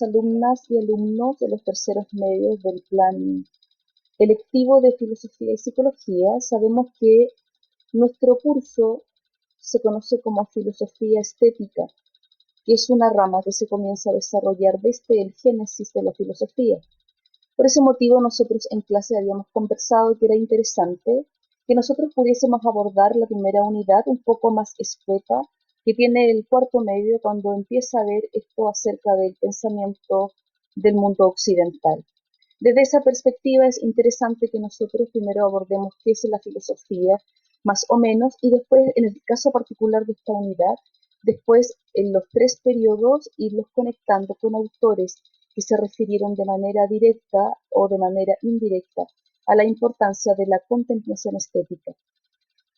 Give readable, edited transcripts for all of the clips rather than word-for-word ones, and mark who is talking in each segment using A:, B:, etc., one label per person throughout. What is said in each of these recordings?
A: Alumnas y alumnos de los terceros medios del plan electivo de Filosofía y Psicología, sabemos que nuestro curso se conoce como Filosofía Estética, que es una rama que se comienza a desarrollar desde el génesis de la filosofía. Por ese motivo, nosotros en clase habíamos conversado que era interesante que nosotros pudiésemos abordar la primera unidad un poco más escueta que tiene el cuarto medio cuando empieza a ver esto acerca del pensamiento del mundo occidental. Desde esa perspectiva es interesante que nosotros primero abordemos qué es la filosofía, más o menos, y después, en el caso particular de esta unidad, después en los tres periodos irlos conectando con autores que se refirieron de manera directa o de manera indirecta a la importancia de la contemplación estética.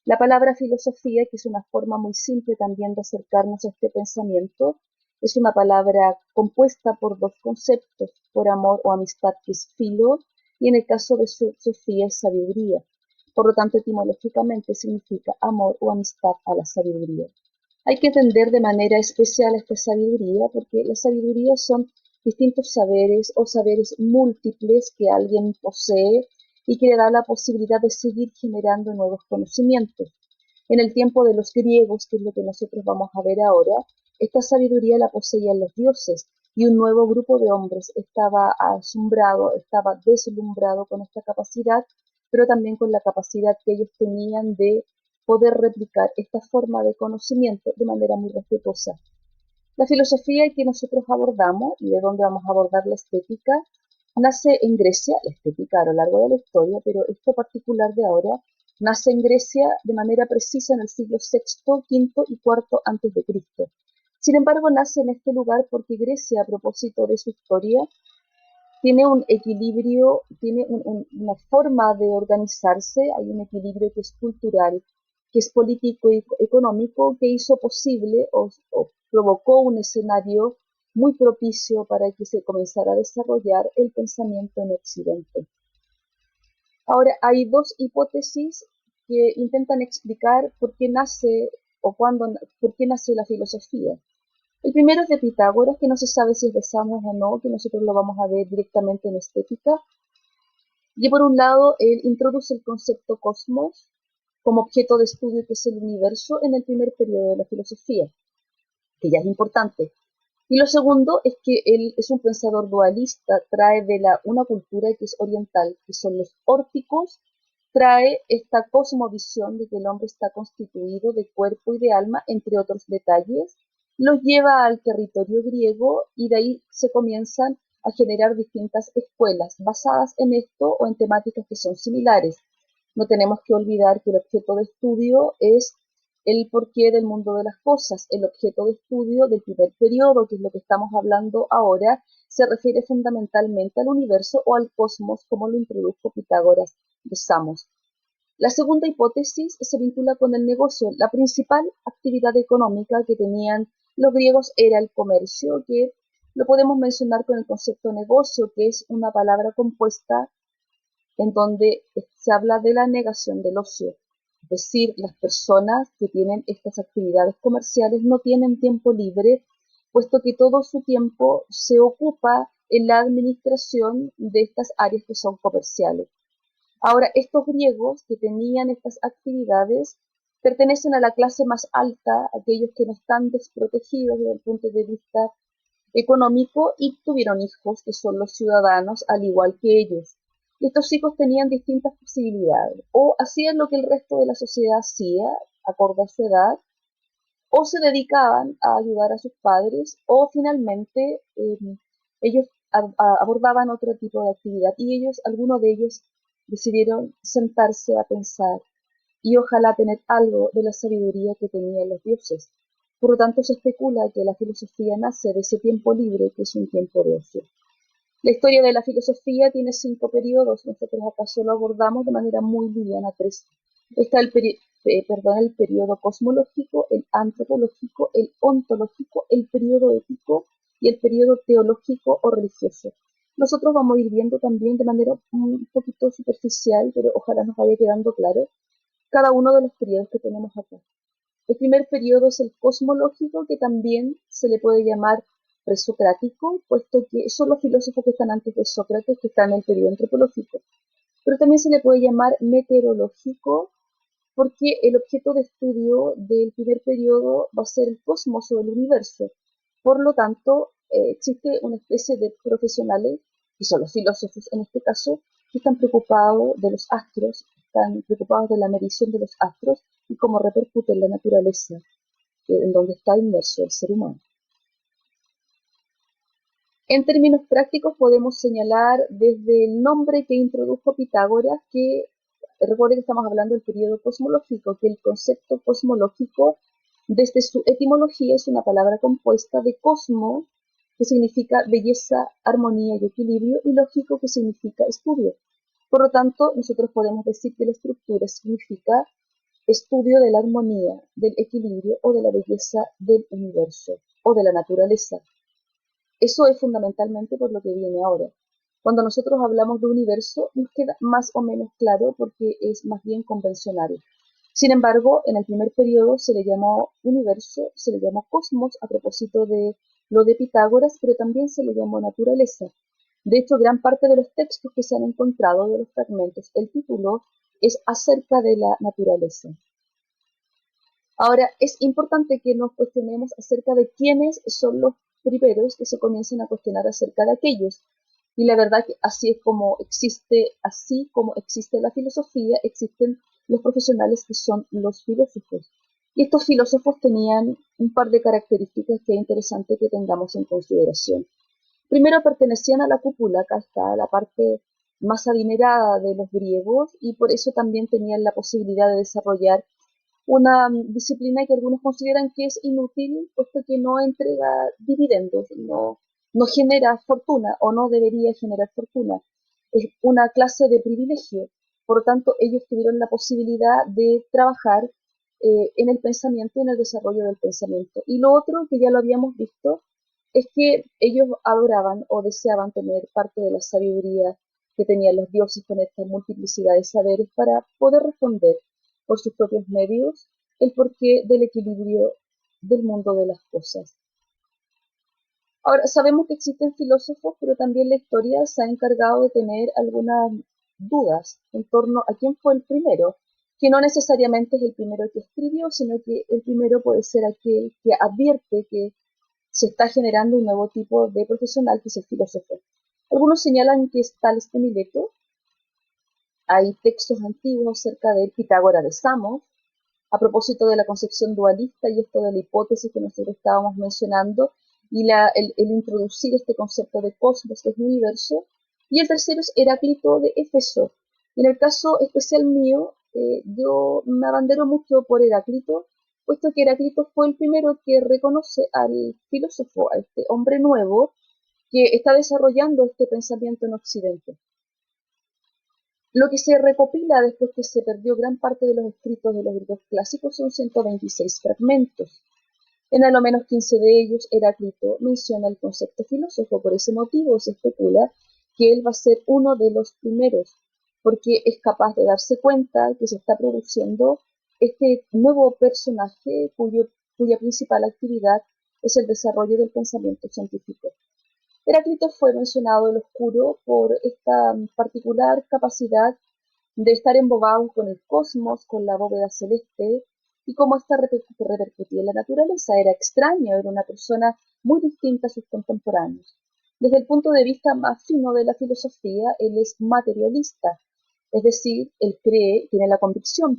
A: La palabra filosofía, que es una forma muy simple también de acercarnos a este pensamiento, es una palabra compuesta por dos conceptos, por amor o amistad, que es filo, y en el caso de Sofía es sabiduría. Por lo tanto, etimológicamente significa amor o amistad a la sabiduría. Hay que entender de manera especial esta sabiduría porque las sabidurías son distintos saberes o saberes múltiples que alguien posee y que le da la posibilidad de seguir generando nuevos conocimientos. En el tiempo de los griegos, que es lo que nosotros vamos a ver ahora, esta sabiduría la poseían los dioses y un nuevo grupo de hombres estaba asombrado, estaba deslumbrado con esta capacidad, pero también con la capacidad que ellos tenían de poder replicar esta forma de conocimiento de manera muy respetuosa. La filosofía que nosotros abordamos y de donde vamos a abordar la estética nace en Grecia, la estética a lo largo de la historia, pero esto particular de ahora nace en Grecia de manera precisa en el siglo sexto, quinto y cuarto antes de Cristo. Sin embargo, nace en este lugar porque Grecia, a propósito de su historia, tiene un equilibrio, tiene una forma de organizarse, hay un equilibrio que es cultural, que es político y económico, que hizo posible o provocó un escenario muy propicio para que se comenzara a desarrollar el pensamiento en Occidente. Ahora, hay dos hipótesis que intentan explicar por qué nace o por qué nace la filosofía. El primero es de Pitágoras, que no se sabe si es de Samos o no, que nosotros lo vamos a ver directamente en estética. Y por un lado, él introduce el concepto cosmos como objeto de estudio que es el universo en el primer periodo de la filosofía, que ya es importante. Y lo segundo es que él es un pensador dualista, trae de una cultura que es oriental, que son los órticos, trae esta cosmovisión de que el hombre está constituido de cuerpo y de alma, entre otros detalles, los lleva al territorio griego y de ahí se comienzan a generar distintas escuelas basadas en esto o en temáticas que son similares. No tenemos que olvidar que el objeto de estudio es el porqué del mundo de las cosas. El objeto de estudio del primer periodo, que es lo que estamos hablando ahora, se refiere fundamentalmente al universo o al cosmos, como lo introdujo Pitágoras de Samos. La segunda hipótesis se vincula con el negocio. La principal actividad económica que tenían los griegos era el comercio, que lo podemos mencionar con el concepto negocio, que es una palabra compuesta en donde se habla de la negación del ocio. Es decir, las personas que tienen estas actividades comerciales no tienen tiempo libre, puesto que todo su tiempo se ocupa en la administración de estas áreas que son comerciales. Ahora, estos griegos que tenían estas actividades pertenecen a la clase más alta, aquellos que no están desprotegidos desde el punto de vista económico y tuvieron hijos que son los ciudadanos al igual que ellos. Y estos hijos tenían distintas posibilidades, o hacían lo que el resto de la sociedad hacía, acorde a su edad, o se dedicaban a ayudar a sus padres, o finalmente ellos abordaban otro tipo de actividad. Y ellos, algunos de ellos, decidieron sentarse a pensar y ojalá tener algo de la sabiduría que tenían los dioses. Por lo tanto, se especula que la filosofía nace de ese tiempo libre que es un tiempo de ocio. La historia de la filosofía tiene 5 periodos, nosotros acá solo abordamos de manera muy liviana 3. Está el periodo cosmológico, el antropológico, el ontológico, el periodo ético y el periodo teológico o religioso. Nosotros vamos a ir viendo también de manera un poquito superficial, pero ojalá nos vaya quedando claro, cada uno de los periodos que tenemos acá. El primer periodo es el cosmológico, que también se le puede llamar presocrático, puesto que son los filósofos que están antes de Sócrates, que están en el periodo antropológico. Pero también se le puede llamar meteorológico, porque el objeto de estudio del primer periodo va a ser el cosmos o el universo. Por lo tanto, existe una especie de profesionales, y son los filósofos en este caso, que están preocupados de los astros, están preocupados de la medición de los astros y cómo repercute en la naturaleza, en donde está inmerso el ser humano. En términos prácticos podemos señalar desde el nombre que introdujo Pitágoras, que recuerden que estamos hablando del periodo cosmológico, que el concepto cosmológico desde su etimología es una palabra compuesta de cosmo, que significa belleza, armonía y equilibrio, y lógico, que significa estudio. Por lo tanto, nosotros podemos decir que la estructura significa estudio de la armonía, del equilibrio o de la belleza del universo o de la naturaleza. Eso es fundamentalmente por lo que viene ahora. Cuando nosotros hablamos de universo, nos queda más o menos claro porque es más bien convencional. Sin embargo, en el primer periodo se le llamó universo, se le llamó cosmos a propósito de lo de Pitágoras, pero también se le llamó naturaleza. De hecho, gran parte de los textos que se han encontrado, de los fragmentos, el título es acerca de la naturaleza. Ahora, es importante que nos cuestionemos acerca de quiénes son los primeros que se comiencen a cuestionar acerca de aquellos. Y la verdad que así como existe la filosofía, existen los profesionales que son los filósofos. Y estos filósofos tenían un par de características que es interesante que tengamos en consideración. Primero, pertenecían a la cúpula, acá está la parte más adinerada de los griegos, y por eso también tenían la posibilidad de desarrollar una disciplina que algunos consideran que es inútil, puesto que no entrega dividendos, no genera fortuna o no debería generar fortuna. Es una clase de privilegio. Por lo tanto, ellos tuvieron la posibilidad de trabajar en el pensamiento y en el desarrollo del pensamiento. Y lo otro, que ya lo habíamos visto, es que ellos adoraban o deseaban tener parte de la sabiduría que tenían los dioses con esta multiplicidad de saberes para poder responder por sus propios medios el porqué del equilibrio del mundo de las cosas. Ahora, sabemos que existen filósofos, pero también la historia se ha encargado de tener algunas dudas en torno a quién fue el primero, que no necesariamente es el primero que escribió, sino que el primero puede ser aquel que advierte que se está generando un nuevo tipo de profesional, que es el filósofo. Algunos señalan que es Tales de Mileto. Hay textos antiguos acerca de Pitágoras de Samos, a propósito de la concepción dualista y esto de la hipótesis que nosotros estábamos mencionando, y el introducir este concepto de cosmos, que es el universo. Y el tercero es Heráclito de Éfeso. En el caso especial mío, yo me abandero mucho por Heráclito, puesto que Heráclito fue el primero que reconoce al filósofo, a este hombre nuevo que está desarrollando este pensamiento en Occidente. Lo que se recopila después que se perdió gran parte de los escritos de los griegos clásicos son 126 fragmentos. En al menos 15 de ellos, Heráclito menciona el concepto filósofo. Por ese motivo se especula que él va a ser uno de los primeros, porque es capaz de darse cuenta que se está produciendo este nuevo personaje cuya principal actividad es el desarrollo del pensamiento científico. Heráclito fue mencionado el oscuro por esta particular capacidad de estar embobado con el cosmos, con la bóveda celeste, y cómo esta repercutía en la naturaleza. Era extraño, era una persona muy distinta a sus contemporáneos. Desde el punto de vista más fino de la filosofía, él es materialista, es decir, él tiene la convicción,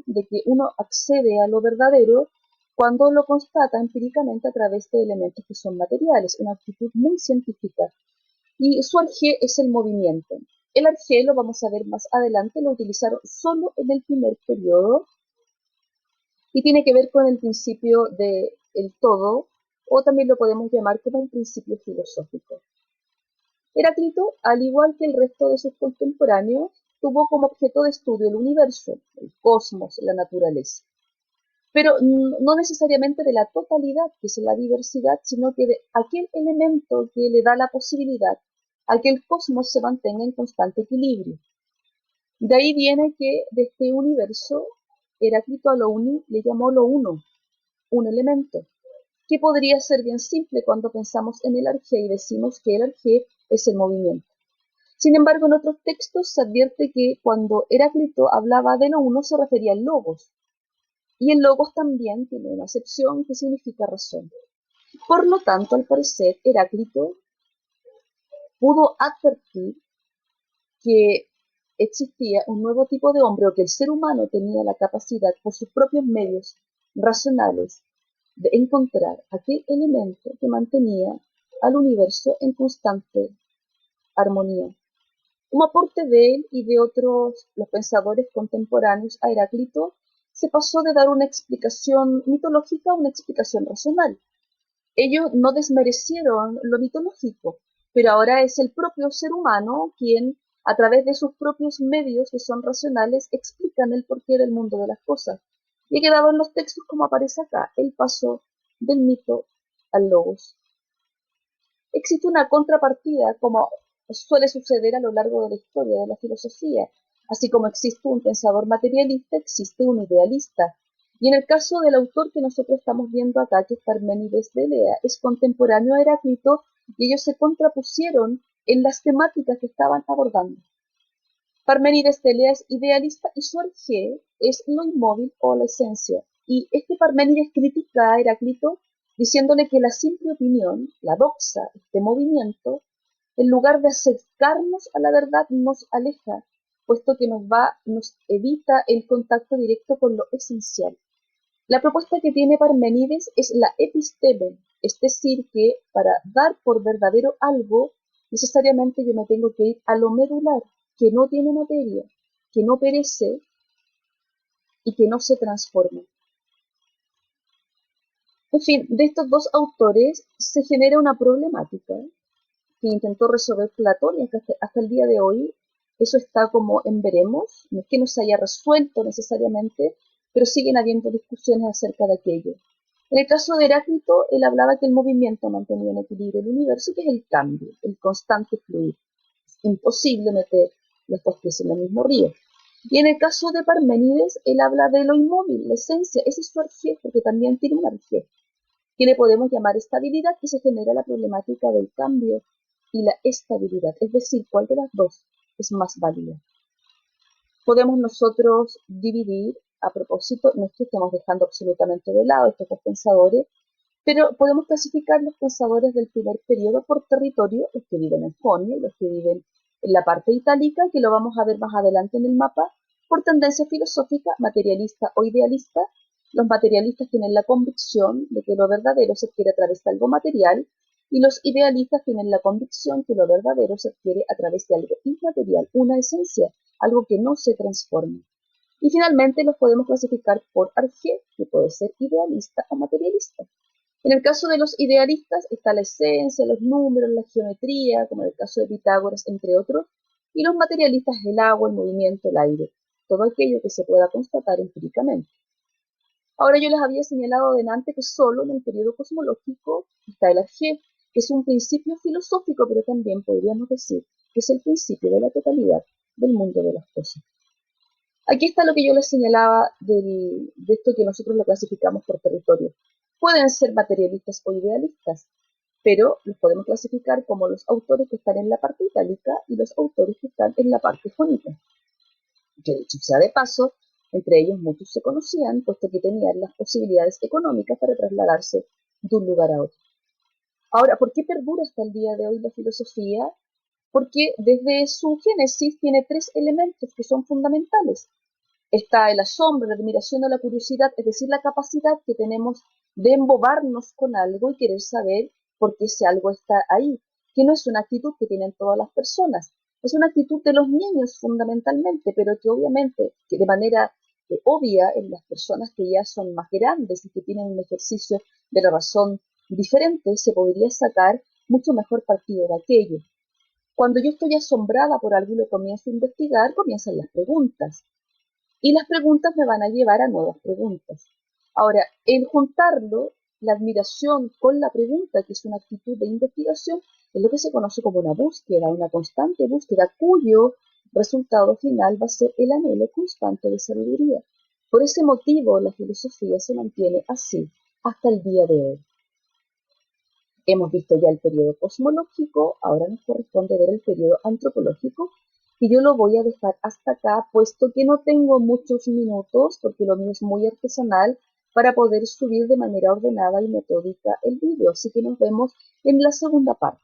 A: de que uno accede a lo verdadero cuando lo constata empíricamente a través de elementos que son materiales, una actitud muy científica. Y su arjé es el movimiento. El arjé, lo vamos a ver más adelante, lo utilizaron solo en el primer periodo y tiene que ver con el principio del todo, o también lo podemos llamar como un principio filosófico. Heráclito, al igual que el resto de sus contemporáneos, tuvo como objeto de estudio el universo, el cosmos, la naturaleza. Pero no necesariamente de la totalidad, que es la diversidad, sino que de aquel elemento que le da la posibilidad a que el cosmos se mantenga en constante equilibrio. De ahí viene que de este universo, Heráclito a lo uni le llamó lo uno, un elemento, que podría ser bien simple cuando pensamos en el arjé y decimos que el arjé es el movimiento. Sin embargo, en otros textos se advierte que cuando Heráclito hablaba de lo uno se refería al logos, y el logos también tiene una acepción que significa razón. Por lo tanto, al parecer, Heráclito pudo advertir que existía un nuevo tipo de hombre o que el ser humano tenía la capacidad por sus propios medios racionales de encontrar aquel elemento que mantenía al universo en constante armonía. Como aporte de él y de otros los pensadores contemporáneos a Heráclito, se pasó de dar una explicación mitológica a una explicación racional. Ellos no desmerecieron lo mitológico, pero ahora es el propio ser humano quien, a través de sus propios medios que son racionales, explican el porqué del mundo de las cosas. Y ha quedado en los textos como aparece acá, el paso del mito al logos. Existe una contrapartida, como suele suceder a lo largo de la historia de la filosofía. Así como existe un pensador materialista, existe un idealista. Y en el caso del autor que nosotros estamos viendo acá, que es Parménides de Elea, es contemporáneo a Heráclito, y ellos se contrapusieron en las temáticas que estaban abordando. Parménides de Elea es idealista y su arjé es lo inmóvil o la esencia. Y este Parménides critica a Heráclito diciéndole que la simple opinión, la doxa, este movimiento, en lugar de acercarnos a la verdad, nos aleja, puesto que nos evita el contacto directo con lo esencial. La propuesta que tiene Parménides es la episteme, es decir, que para dar por verdadero algo, necesariamente yo me tengo que ir a lo medular, que no tiene materia, que no perece y que no se transforma. En fin, de estos dos autores se genera una problemática que intentó resolver Platón y hasta el día de hoy eso está como en veremos, no es que no se haya resuelto necesariamente, pero siguen habiendo discusiones acerca de aquello. En el caso de Heráclito, él hablaba que el movimiento mantenía en equilibrio el universo, que es el cambio, el constante fluir. Es imposible meter los dos pies en el mismo río. Y en el caso de Parménides, él habla de lo inmóvil, la esencia, ese es su arjé, porque también tiene un arjé, que le podemos llamar estabilidad, y se genera la problemática del cambio y la estabilidad, es decir, cuál de las dos es más válida. Podemos nosotros dividir, a propósito, no es que estemos dejando absolutamente de lado estos dos pensadores, pero podemos clasificar los pensadores del primer periodo por territorio, los que viven en Jonia y los que viven en la parte itálica, que lo vamos a ver más adelante en el mapa, por tendencia filosófica, materialista o idealista. Los materialistas tienen la convicción de que lo verdadero se adquiere a través de algo material, y los idealistas tienen la convicción que lo verdadero se adquiere a través de algo inmaterial, una esencia, algo que no se transforma. Y finalmente los podemos clasificar por arjé, que puede ser idealista o materialista. En el caso de los idealistas está la esencia, los números, la geometría, como en el caso de Pitágoras, entre otros, y los materialistas el agua, el movimiento, el aire, todo aquello que se pueda constatar empíricamente. Ahora yo les había señalado delante que solo en el periodo cosmológico está el arjé, que es un principio filosófico, pero también podríamos decir que es el principio de la totalidad del mundo de las cosas. Aquí está lo que yo les señalaba de esto que nosotros lo clasificamos por territorio. Pueden ser materialistas o idealistas, pero los podemos clasificar como los autores que están en la parte itálica y los autores que están en la parte jónica. Que dicho sea de paso, entre ellos muchos se conocían, puesto que tenían las posibilidades económicas para trasladarse de un lugar a otro. Ahora, ¿por qué perdura hasta el día de hoy la filosofía? Porque desde su génesis tiene tres elementos que son fundamentales. Está el asombro, la admiración o la curiosidad, es decir, la capacidad que tenemos de embobarnos con algo y querer saber por qué ese algo está ahí, que no es una actitud que tienen todas las personas, es una actitud de los niños fundamentalmente, pero que obviamente, que de manera obvia en las personas que ya son más grandes y que tienen un ejercicio de la razón diferente, se podría sacar mucho mejor partido de aquello. Cuando yo estoy asombrada por algo y lo comienzo a investigar, comienzan las preguntas. Y las preguntas me van a llevar a nuevas preguntas. Ahora, el juntarlo, la admiración con la pregunta, que es una actitud de investigación, es lo que se conoce como una búsqueda, una constante búsqueda, cuyo resultado final va a ser el anhelo constante de sabiduría. Por ese motivo, la filosofía se mantiene así hasta el día de hoy. Hemos visto ya el periodo cosmológico, ahora nos corresponde ver el periodo antropológico y yo lo voy a dejar hasta acá, puesto que no tengo muchos minutos, porque lo mío es muy artesanal, para poder subir de manera ordenada y metódica el vídeo. Así que nos vemos en la segunda parte.